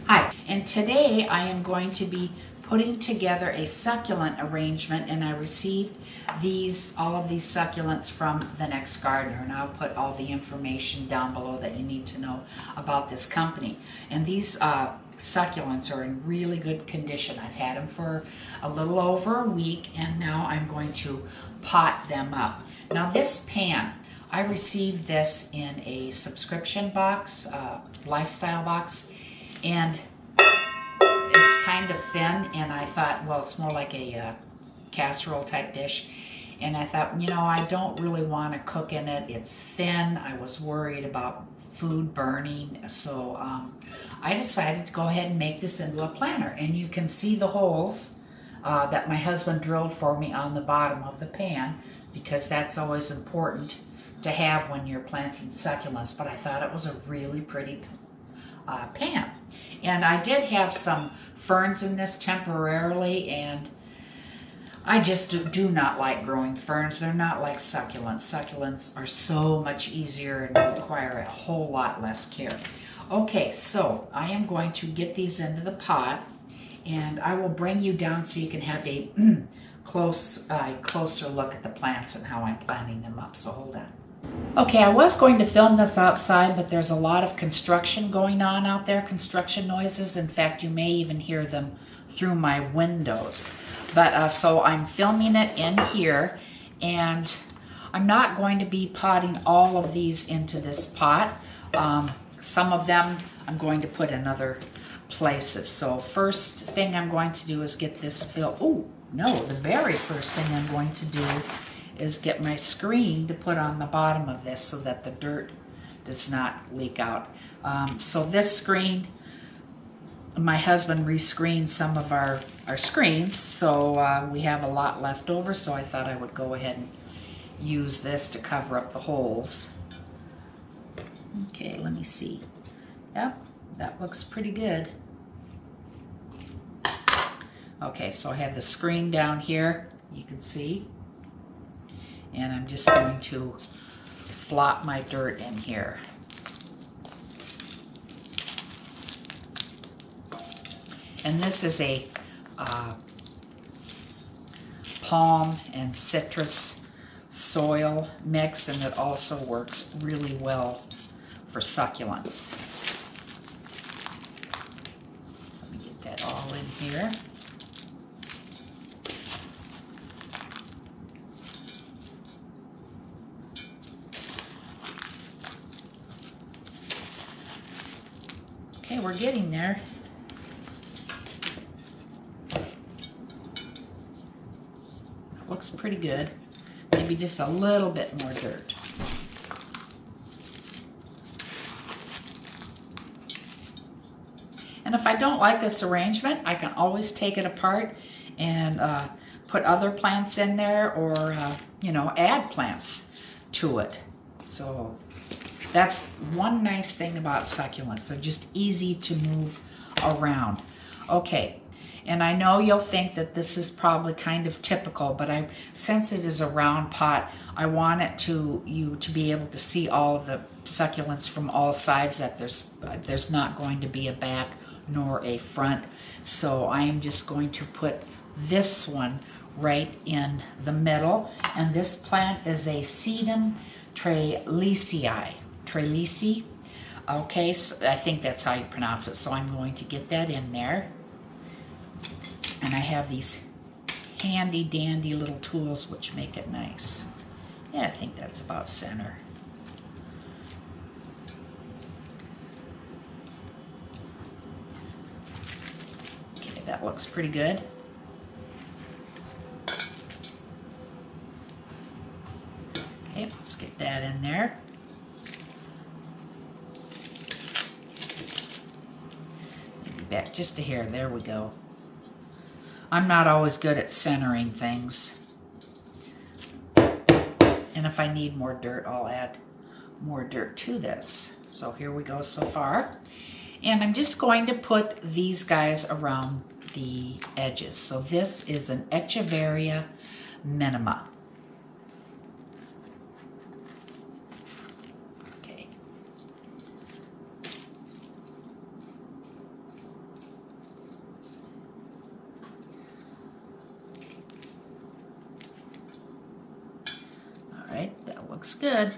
Hi, and today I am going to be putting together a succulent arrangement, and I received all of these succulents from The Next Gardener, and I'll put all the information down below that you need to know about this company. And these succulents are in really good condition. I've had them for a little over a week, and now I'm going to pot them up. Now this pan, I received this in a subscription box, lifestyle box, and it's kind of thin, and I thought, well, it's more like a casserole type dish, and I thought, you know, I don't really want to cook in it. It's thin. I was worried about food burning, so I decided to go ahead and make this into a planter, and you can see the holes that my husband drilled for me on the bottom of the pan, because that's always important to have when you're planting succulents. But I thought it was a really pretty pan. And I did have some ferns in this temporarily, and I just do not like growing ferns. They're not like succulents. Succulents are so much easier and require a whole lot less care. Okay, so I am going to get these into the pot, and I will bring you down so you can have a closer look at the plants and how I'm planting them up. So hold on. Okay, I was going to film this outside, but there's a lot of construction going on out there, construction noises. In fact, you may even hear them through my windows. But so I'm filming it in here, and I'm not going to be potting all of these into this pot. Some of them I'm going to put in other places. So first thing I'm going to do is get this filled. Oh, no, the very first thing I'm going to do is get my screen to put on the bottom of this so that the dirt does not leak out. So this screen, my husband re-screened some of our screens, so we have a lot left over, so I thought I would go ahead and use this to cover up the holes. Okay, let me see. Yep, that looks pretty good. Okay, so I have the screen down here, you can see. And I'm just going to flop my dirt in here. And this is a palm and citrus soil mix, and it also works really well for succulents. Let me get that all in here. Okay, we're getting there. Looks pretty good. Maybe just a little bit more dirt. And if I don't like this arrangement, I can always take it apart and put other plants in there, or you know, add plants to it. So that's one nice thing about succulents. They're just easy to move around. Okay, and I know you'll think that this is probably kind of typical, but since it is a round pot, I want you to be able to see all of the succulents from all sides, that there's not going to be a back nor a front. So I am just going to put this one right in the middle, and this plant is a Sedum Treleasei. Okay, so I think that's how you pronounce it. So I'm going to get that in there. And I have these handy dandy little tools which make it nice. Yeah, I think that's about center. Okay, that looks pretty good. Okay, let's get that in there. Back just a hair. There we go. I'm not always good at centering things. And if I need more dirt, I'll add more dirt to this. So here we go so far. And I'm just going to put these guys around the edges. So this is an Echeveria Minima. looks good.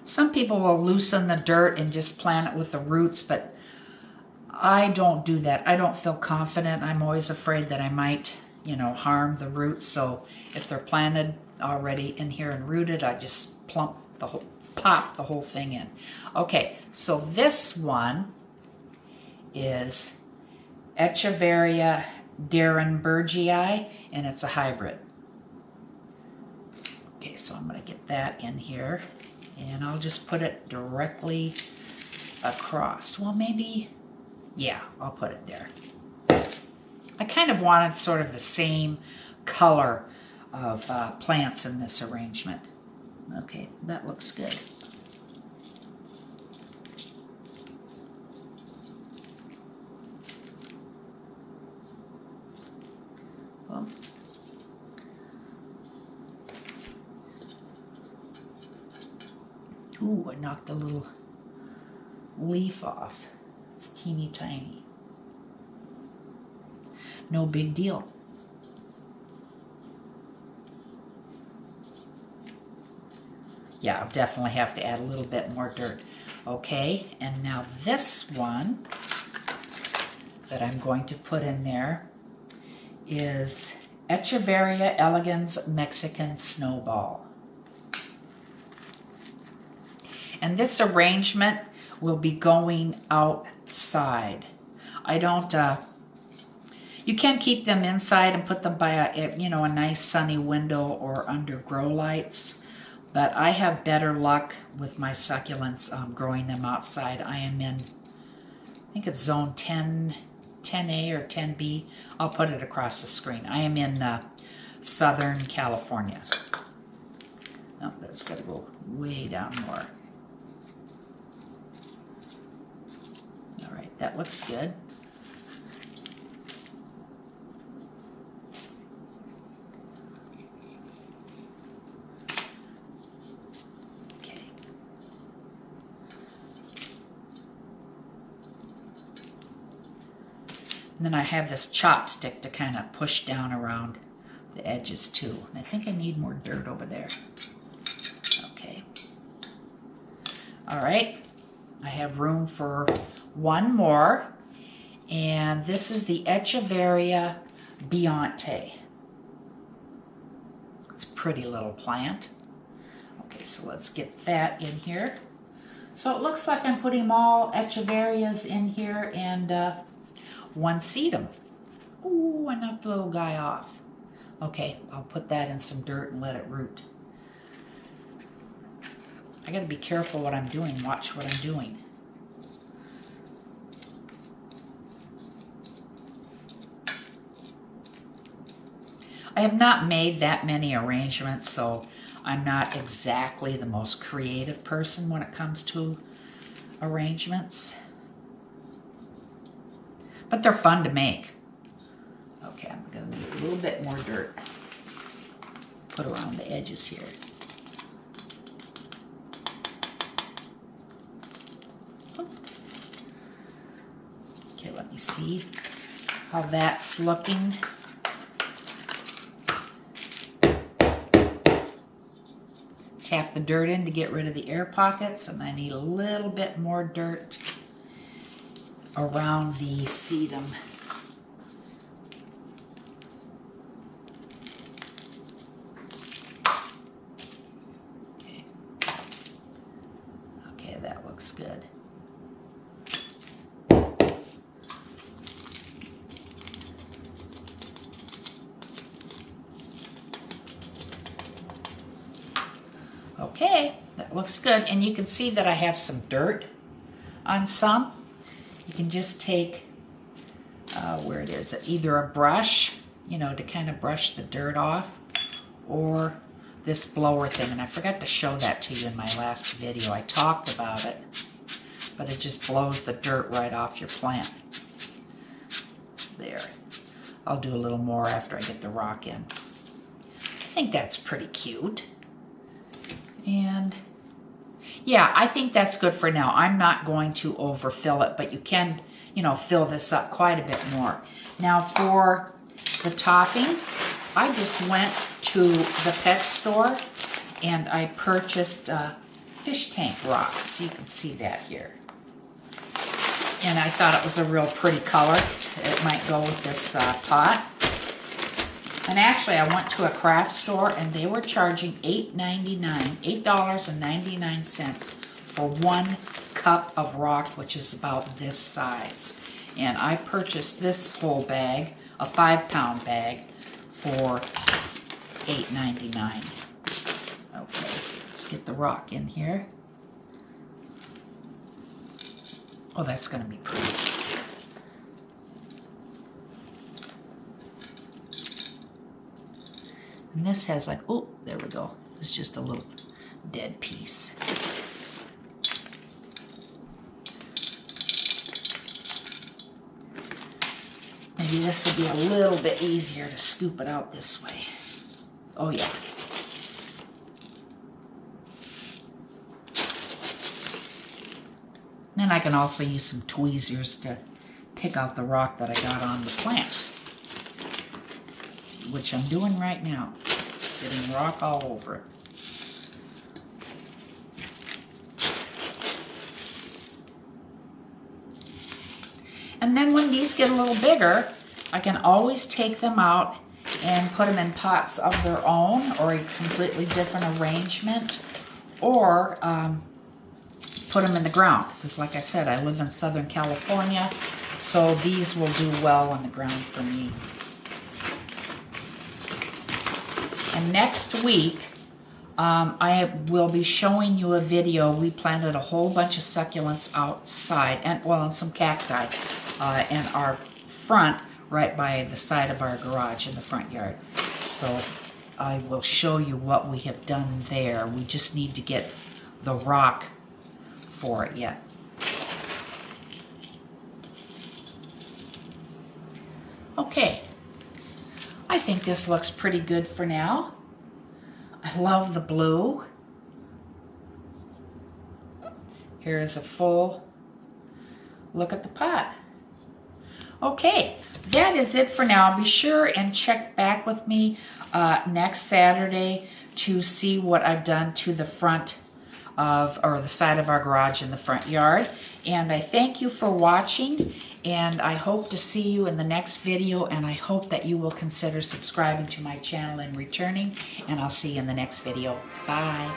Some people will loosen the dirt and just plant it with the roots, but I don't do that. I don't feel confident. I'm always afraid that I might, you know, harm the roots. So if they're planted already in here and rooted, I just pop the whole thing in. Okay, so this one is Echeveria Derenbergii, and it's a hybrid. Okay, so I'm going to get that in here, and I'll just put it directly across. Well, maybe, yeah, I'll put it there. I kind of wanted sort of the same color of plants in this arrangement. Okay, that looks good. Well, ooh, I knocked a little leaf off. It's teeny tiny. No big deal. Yeah, I'll definitely have to add a little bit more dirt. Okay, and now this one that I'm going to put in there is Echeveria Elegans Mexican Snowball. And this arrangement will be going outside. I don't, you can keep them inside and put them by a, you know, a nice sunny window or under grow lights. But I have better luck with my succulents growing them outside. I am in, I think it's zone 10A or 10B. I'll put it across the screen. I am in Southern California. Oh, that's got to go way down more. All right, that looks good. And then I have this chopstick to kind of push down around the edges too. And I think I need more dirt over there. Okay. All right. I have room for one more. And this is the Echeveria Bionte. It's a pretty little plant. Okay, so let's get that in here. So it looks like I'm putting all Echeverias in here and one sedum. Ooh, I knocked the little guy off. Okay, I'll put that in some dirt and let it root. I gotta be careful what I'm doing. Watch what I'm doing. I have not made that many arrangements, so I'm not exactly the most creative person when it comes to arrangements. But they're fun to make. Okay, I'm going to need a little bit more dirt. Put around the edges here. Okay, let me see how that's looking. Tap the dirt in to get rid of the air pockets, and I need a little bit more dirt around the sedum. Okay. Okay, that looks good. Okay, that looks good. And you can see that I have some dirt on some. You can just take, where it is, either a brush, you know, to kind of brush the dirt off, or this blower thing. And I forgot to show that to you in my last video. I talked about it, but it just blows the dirt right off your plant. There. I'll do a little more after I get the rock in. I think that's pretty cute. And yeah, I think that's good for now. I'm not going to overfill it, but you can, you know, fill this up quite a bit more. Now for the topping, I just went to the pet store and I purchased fish tank rock, so you can see that here. And I thought it was a real pretty color. It might go with this pot. And actually, I went to a craft store and they were charging $8.99 for 1 cup of rock, which is about this size. And I purchased this whole bag, a 5-pound bag, for $8.99. Okay, let's get the rock in here. Oh, that's going to be pretty. And this has like, oh, there we go. It's just a little dead piece. Maybe this will be a little bit easier to scoop it out this way. Oh yeah. Then I can also use some tweezers to pick out the rock that I got on the plant, which I'm doing right now, getting rock all over it. And then when these get a little bigger, I can always take them out and put them in pots of their own, or a completely different arrangement, or put them in the ground, because like I said, I live in Southern California, so these will do well on the ground for me. And next week, I will be showing you a video. We planted a whole bunch of succulents outside, and well, and some cacti in our front, right by the side of our garage in the front yard. So I will show you what we have done there. We just need to get the rock for it yet. Okay, I think this looks pretty good for now. I love the blue. Here is a full look at the pot. Okay, that is it for now. Be sure and check back with me next Saturday to see what I've done to the front of, or the side of our garage in the front yard. And I thank you for watching, and I hope to see you in the next video, and I hope that you will consider subscribing to my channel and returning, and I'll see you in the next video. Bye.